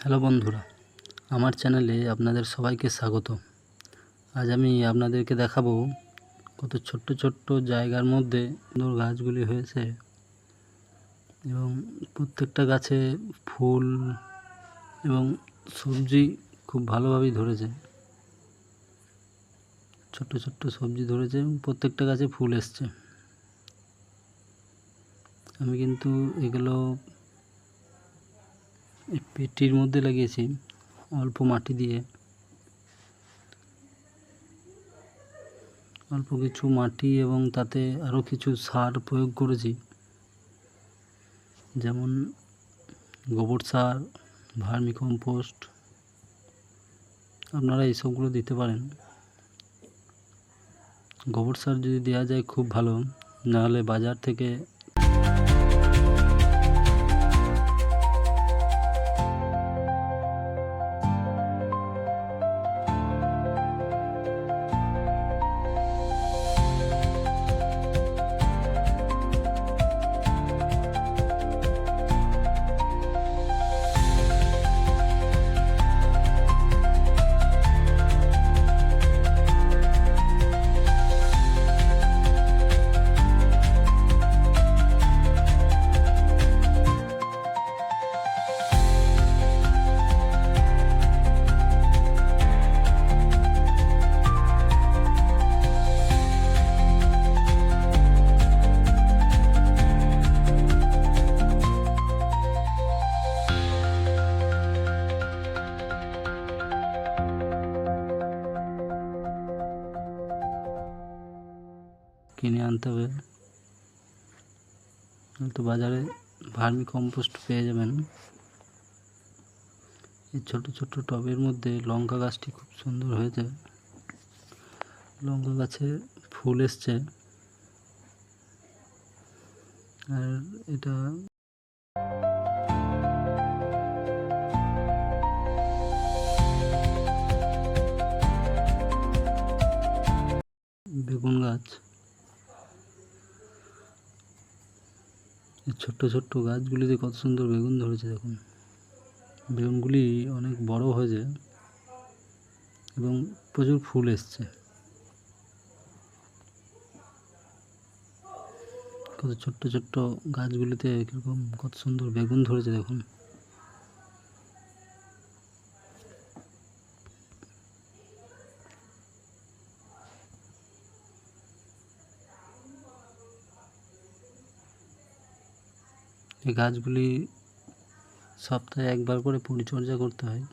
Hello বন্ধুরা, আমার চ্যানেলে আপনাদের সবাইকে স্বাগত। আজ আমি আপনাদেরকে দেখাবো কত ছোট্ট ছোট্ট জায়গার মধ্যে সুন্দর গাছগুলি হয়েছে এবং প্রত্যেকটা গাছে ফুল এবং সবজি খুব ভালোভাবেই ধরেছে। ছোট্ট ছোট্ট সবজি ধরেছে এবং প্রত্যেকটা গাছে ফুল এসছে। আমি কিন্তু এগুলো পেটির মধ্যে লাগিয়েছি অল্প মাটি দিয়ে, অল্প কিছু মাটি এবং তাতে আরও কিছু সার প্রয়োগ করেছি, যেমন গোবর সার, ভার্মি কম্পোস্ট। আপনারা এইসবগুলো দিতে পারেন। গোবর সার যদি দেওয়া যায় খুব ভালো, নাহলে বাজার থেকে কিনে আনতে হবে, তো বাজারে ভার্মি কম্পোস্ট পেয়ে যাবেন। এই ছোট ছোট টবের মধ্যে লঙ্কা গাছটি খুব সুন্দর হয়েছে। লঙ্কা গাছে ফুল এসছে, আর এটা বেগুন গাছ। এই ছোট্ট ছোট্ট গাছগুলিতে কত সুন্দর বেগুন ধরেছে দেখুন। বেগুনগুলি অনেক বড় হয়েছে এবং প্রচুর ফুল এসছে। কত ছোট্ট ছোট্ট গাছগুলিতে কীরকম কত সুন্দর বেগুন ধরেছে দেখুন। এই গাছগুলি সপ্তাহে একবার করে পরিচর্যা করতে হয়।